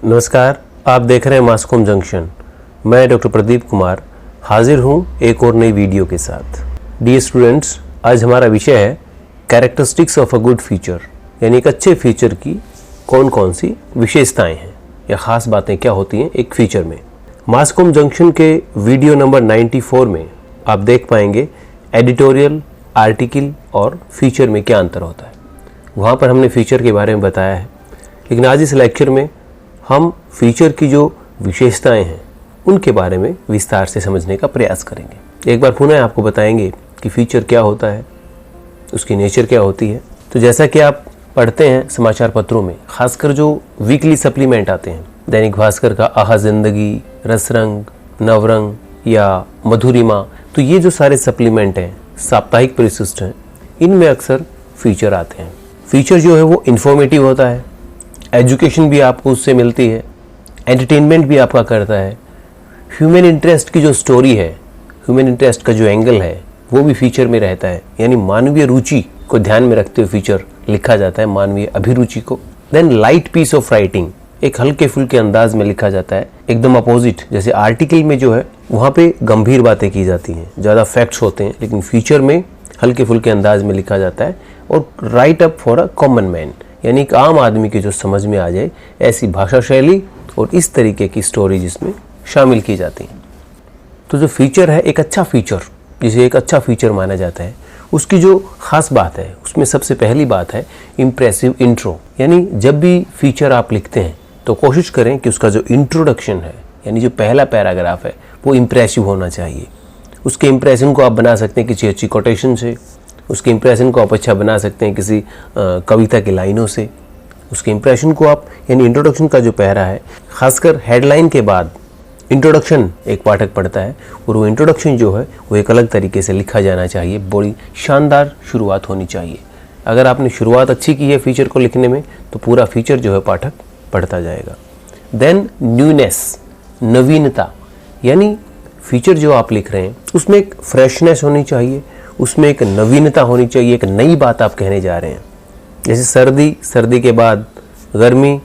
नमस्कार, आप देख रहे हैं मासकॉम जंक्शन। मैं डॉक्टर प्रदीप कुमार हाजिर हूं एक और नई वीडियो के साथ। डियर स्टूडेंट्स, आज हमारा विषय है characteristics of a good feature, यानी एक अच्छे फीचर की कौन कौन सी विशेषताएं हैं या ख़ास बातें क्या होती हैं एक फीचर में। मासकॉम जंक्शन के वीडियो नंबर 94 में आप देख पाएंगे एडिटोरियल, आर्टिकल और फीचर में क्या अंतर होता है। वहाँ पर हमने फीचर के बारे में बताया है, लेकिन आज इस लेक्चर में हम फीचर की जो विशेषताएं हैं उनके बारे में विस्तार से समझने का प्रयास करेंगे। एक बार पुनः आपको बताएंगे कि फीचर क्या होता है, उसकी नेचर क्या होती है। तो जैसा कि आप पढ़ते हैं समाचार पत्रों में, खासकर जो वीकली सप्लीमेंट आते हैं, दैनिक भास्कर का आहा जिंदगी, रसरंग, नवरंग या मधुरिमा, तो ये जो सारे सप्लीमेंट हैं, साप्ताहिक परिशिष्ट हैं, इनमें अक्सर फीचर आते हैं। फीचर जो है वो इन्फॉर्मेटिव होता है, एजुकेशन भी आपको उससे मिलती है, एंटरटेनमेंट भी आपका करता है, ह्यूमन इंटरेस्ट की जो स्टोरी है, ह्यूमन इंटरेस्ट का जो एंगल है वो भी फीचर में रहता है, यानी मानवीय रुचि को ध्यान में रखते हुए फीचर लिखा जाता है, मानवीय अभिरुचि को। Then light piece of writing, एक हल्के फुल्के अंदाज में लिखा जाता है, एकदम अपोजिट। जैसे आर्टिकल में जो है वहाँ पे गंभीर बातें की जाती हैं, ज़्यादा फैक्ट्स होते हैं, लेकिन फीचर में हल्के फुल्के अंदाज में लिखा जाता है और right up for a common man, यानी एक आम आदमी के जो समझ में आ जाए ऐसी भाषा शैली और इस तरीके की स्टोरी जिसमें शामिल की जाती है। तो जो फीचर है, एक अच्छा फीचर, जिसे एक अच्छा फीचर माना जाता है, उसकी जो खास बात है उसमें सबसे पहली बात है इम्प्रेसिव इंट्रो। यानी जब भी फीचर आप लिखते हैं तो कोशिश करें कि उसका जो इंट्रोडक्शन है, यानी जो पहला पैराग्राफ है, वो इम्प्रेसिव होना चाहिए। उसके इम्प्रेशन को आप बना सकते हैं किसी अच्छी कोटेशन से, उसके इम्प्रेशन को आप अच्छा बना सकते हैं किसी कविता की लाइनों से। उसके इम्प्रेशन को आप, यानी इंट्रोडक्शन का जो पैरा है, खासकर हेडलाइन के बाद इंट्रोडक्शन एक पाठक पढ़ता है और वो इंट्रोडक्शन जो है वो एक अलग तरीके से लिखा जाना चाहिए, बड़ी शानदार शुरुआत होनी चाहिए। अगर आपने शुरुआत अच्छी की है फीचर को लिखने में तो पूरा फीचर जो है पाठक पढ़ता जाएगा। देन न्यूनेस, नवीनता, यानी फीचर जो आप लिख रहे हैं उसमें एक फ्रेशनेस होनी चाहिए, उसमें एक नवीनता होनी चाहिए, एक नई बात आप कहने जा रहे हैं। जैसे सर्दी के बाद गर्मी,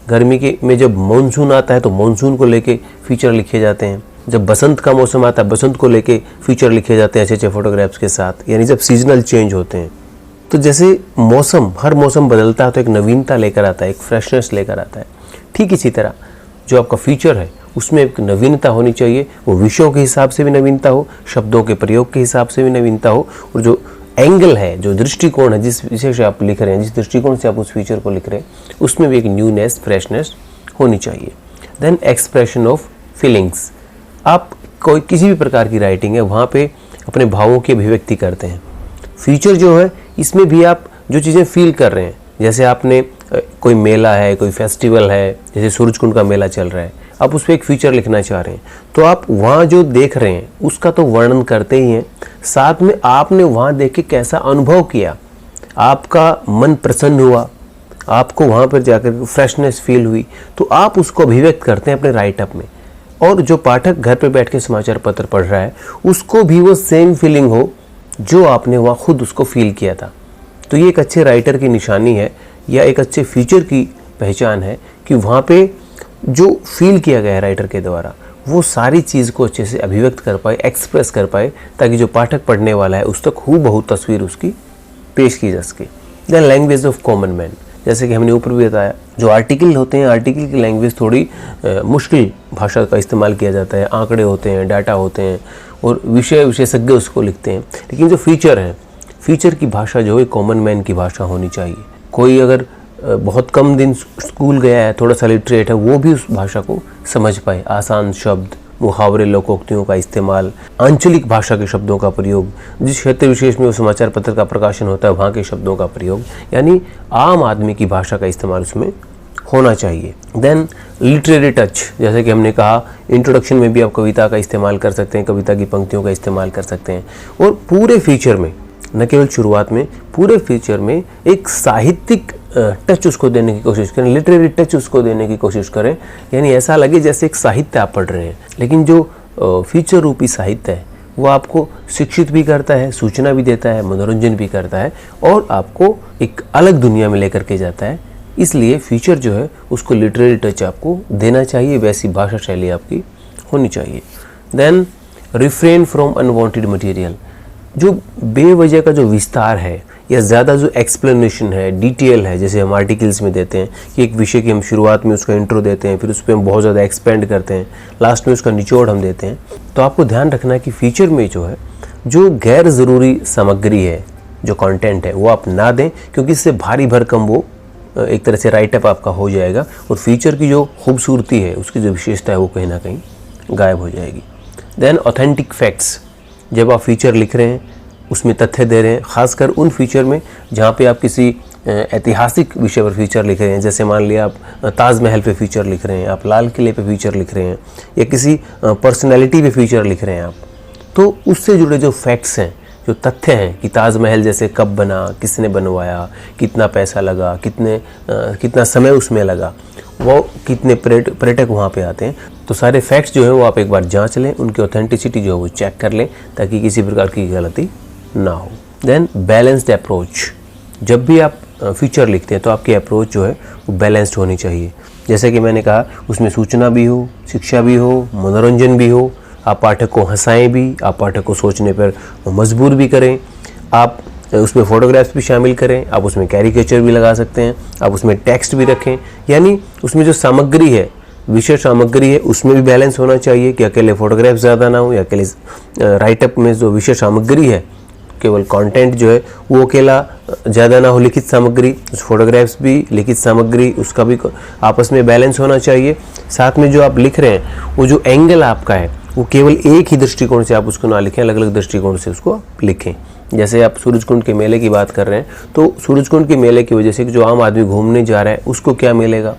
गर्मी के में जब मानसून आता है तो मानसून को लेके फीचर लिखे जाते हैं। जब बसंत का मौसम आता है, बसंत को लेके फीचर लिखे जाते हैं अच्छे अच्छे फोटोग्राफ्स के साथ, यानी जब सीजनल चेंज होते हैं। तो जैसे मौसम, हर मौसम बदलता है तो एक नवीनता लेकर आता है, एक फ्रेशनेस लेकर आता है। ठीक इसी तरह जो आपका फीचर है उसमें एक नवीनता होनी चाहिए, वो विषयों के हिसाब से भी नवीनता हो, शब्दों के प्रयोग के हिसाब से भी नवीनता हो, और जो एंगल है, जो दृष्टिकोण है, जिस विषय से आप लिख रहे हैं, जिस दृष्टिकोण से आप उस फीचर को लिख रहे हैं, उसमें भी एक न्यूनेस, फ्रेशनेस होनी चाहिए। देन एक्सप्रेशन ऑफ फीलिंग्स, आप कोई किसी भी प्रकार की राइटिंग है वहाँ पे अपने भावों की अभिव्यक्ति करते हैं। फीचर जो है इसमें भी आप जो चीज़ें फील कर रहे हैं, जैसे आपने कोई मेला है, कोई फेस्टिवल है, जैसे सूरजकुंड का मेला चल रहा है, आप उस पर एक फीचर लिखना चाह रहे हैं, तो आप वहाँ जो देख रहे हैं उसका तो वर्णन करते ही हैं, साथ में आपने वहाँ देख के कैसा अनुभव किया, आपका मन प्रसन्न हुआ, आपको वहाँ पर जाकर फ्रेशनेस फील हुई, तो आप उसको अभिव्यक्त करते हैं अपने राइटअप में। और जो पाठक घर पे बैठ के समाचार पत्र पढ़ रहा है उसको भी वो सेम फीलिंग हो जो आपने वहाँ खुद उसको फील किया था। तो ये एक अच्छे राइटर की निशानी है या एक अच्छे फीचर की पहचान है कि वहाँ पे जो फील किया गया है राइटर के द्वारा वो सारी चीज़ को अच्छे से अभिव्यक्त कर पाए, एक्सप्रेस कर पाए, ताकि जो पाठक पढ़ने वाला है उस तक हूबहू तस्वीर उसकी पेश की जा सके। Then language of common man, जैसे कि हमने ऊपर भी बताया, जो आर्टिकल होते हैं, आर्टिकल की लैंग्वेज थोड़ी मुश्किल भाषा का इस्तेमाल किया जाता है, आंकड़े होते हैं, डाटा होते हैं और विशेषज्ञ उसको लिखते हैं। लेकिन जो फीचर है, फीचर की भाषा जो है कॉमन मैन की भाषा होनी चाहिए। कोई अगर बहुत कम दिन स्कूल गया है, थोड़ा सा लिटरेट है, वो भी उस भाषा को समझ पाए। आसान शब्द, मुहावरे, लोकोक्तियों का इस्तेमाल, आंचलिक भाषा के शब्दों का प्रयोग, जिस क्षेत्र विशेष में वो समाचार पत्र का प्रकाशन होता है वहाँ के शब्दों का प्रयोग, यानी आम आदमी की भाषा का इस्तेमाल उसमें होना चाहिए। देन लिटरेरी टच, जैसे कि हमने कहा इंट्रोडक्शन में भी आप कविता का इस्तेमाल कर सकते हैं, कविता की पंक्तियों का इस्तेमाल कर सकते हैं। और पूरे फीचर में, न केवल शुरुआत में, पूरे फीचर में एक साहित्यिक टच उसको देने की कोशिश करें, लिटरेरी टच उसको देने की कोशिश करें, यानी ऐसा लगे जैसे एक साहित्य आप पढ़ रहे हैं। लेकिन जो फीचर रूपी साहित्य है वो आपको शिक्षित भी करता है, सूचना भी देता है, मनोरंजन भी करता है और आपको एक अलग दुनिया में लेकर के जाता है इसलिए फीचर जो है उसको लिटरेरी टच आपको देना चाहिए, वैसी भाषा शैली आपकी होनी चाहिए। Then refrain from unwanted material, जो बेवजह का जो विस्तार है या ज़्यादा जो एक्सप्लेनेशन है, डिटेल है, जैसे हम आर्टिकल्स में देते हैं कि एक विषय की हम शुरुआत में उसका इंट्रो देते हैं, फिर उस पर हम बहुत ज़्यादा एक्सपेंड करते हैं, लास्ट में उसका निचोड़ हम देते हैं। तो आपको ध्यान रखना है कि फीचर में जो है जो गैर ज़रूरी सामग्री है, जो कंटेंट है, वो आप ना दें, क्योंकि इससे भारी भरकम वो एक तरह से राइटअप आपका हो जाएगा और फीचर की जो खूबसूरती है, उसकी जो विशेषता है, वो कहीं ना कहीं गायब हो जाएगी। देन ऑथेंटिक फैक्ट्स, जब आप फीचर लिख रहे हैं उसमें तथ्य दे रहे हैं, खासकर उन फीचर में जहाँ पे आप किसी ऐतिहासिक विषय पर फीचर लिख रहे हैं, जैसे मान लिया आप ताजमहल पे फीचर लिख रहे हैं, आप लाल किले पे फीचर लिख रहे हैं, या किसी पर्सनैलिटी पे फीचर लिख रहे हैं आप, तो उससे जुड़े जो फैक्ट्स हैं, जो तथ्य हैं कि ताजमहल जैसे कब बना, किसने बनवाया, कितना पैसा लगा, कितना समय उसमें लगा, वो कितने पर्यटक वहाँ पे आते हैं, तो सारे फैक्ट्स जो है वो आप एक बार जांच लें, उनकी ऑथेंटिसिटी जो है वो चेक कर लें, ताकि किसी प्रकार की गलती ना हो। देन बैलेंस्ड अप्रोच, जब भी आप फीचर लिखते हैं तो आपकी अप्रोच जो है वो बैलेंस्ड होनी चाहिए। जैसे कि मैंने कहा, उसमें सूचना भी हो, शिक्षा भी हो, मनोरंजन भी हो, आप पाठक को हंसाएं भी, आप पाठक को सोचने पर मजबूर भी करें, आप उसमें फोटोग्राफ्स भी शामिल करें, आप उसमें कैरिकेचर भी लगा सकते हैं, आप उसमें टेक्स्ट भी रखें, यानी उसमें जो सामग्री है, विषय सामग्री है, उसमें भी बैलेंस होना चाहिए कि अकेले फोटोग्राफ ज़्यादा ना हो, या अकेले राइटअप में जो विषय सामग्री है, केवल कंटेंट जो है वो अकेला ज़्यादा ना हो, लिखित सामग्री, उस फोटोग्राफ्स भी, लिखित सामग्री, उसका भी आपस में बैलेंस होना चाहिए। साथ में जो आप लिख रहे हैं वो जो एंगल आपका है वो केवल एक ही दृष्टिकोण से आप उसको ना लिखें, अलग अलग दृष्टिकोण से उसको लिखें। जैसे आप सूरजकुंड के मेले की बात कर रहे हैं, तो सूरजकुंड के मेले की वजह से जो आम आदमी घूमने जा रहा है उसको क्या मिलेगा,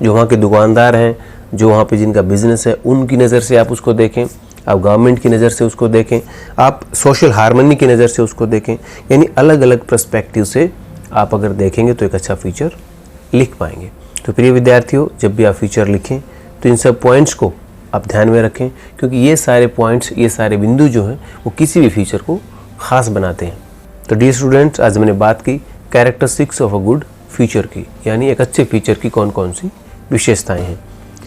जो वहाँ के दुकानदार हैं, जो वहाँ पे जिनका बिजनेस है, उनकी नज़र से आप उसको देखें, आप गवर्नमेंट की नज़र से उसको देखें, आप सोशल हार्मनी की नज़र से उसको देखें, यानी अलग अलग पर्सपेक्टिव से आप अगर देखेंगे तो एक अच्छा फीचर लिख पाएंगे। तो प्रिय विद्यार्थियों, जब भी आप फीचर लिखें तो इन सब पॉइंट्स को आप ध्यान में रखें, क्योंकि ये सारे पॉइंट्स, ये सारे बिंदु जो हैं वो किसी भी फीचर को ख़ास बनाते हैं। तो डियर स्टूडेंट्स, आज मैंने बात की characteristics of a good feature की, यानी एक अच्छे फीचर की कौन कौन सी विशेषताएं हैं।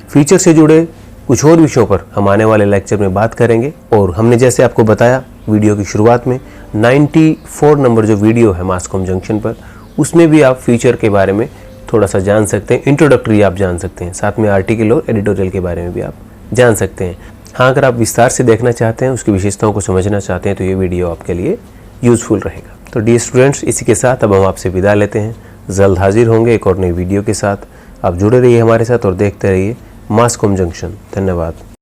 फीचर से जुड़े कुछ और विषयों पर हम आने वाले लेक्चर में बात करेंगे, और हमने जैसे आपको बताया वीडियो की शुरुआत में 94 नंबर जो वीडियो है मास कॉम जंक्शन पर, उसमें भी आप फीचर के बारे में थोड़ा सा जान सकते हैं, इंट्रोडक्टरी आप जान सकते हैं, साथ में आर्टिकल और एडिटोरियल के बारे में भी आप जान सकते हैं। हाँ, अगर आप विस्तार से देखना चाहते हैं, उसकी विशेषताओं को समझना चाहते हैं, तो ये वीडियो आपके लिए यूजफुल रहेगा। तो डियर स्टूडेंट्स, इसी के साथ अब हम आपसे विदा लेते हैं। जल्द हाजिर होंगे एक और नई वीडियो के साथ। आप जुड़े रहिए हमारे साथ और देखते रहिए मास कॉम जंक्शन। धन्यवाद।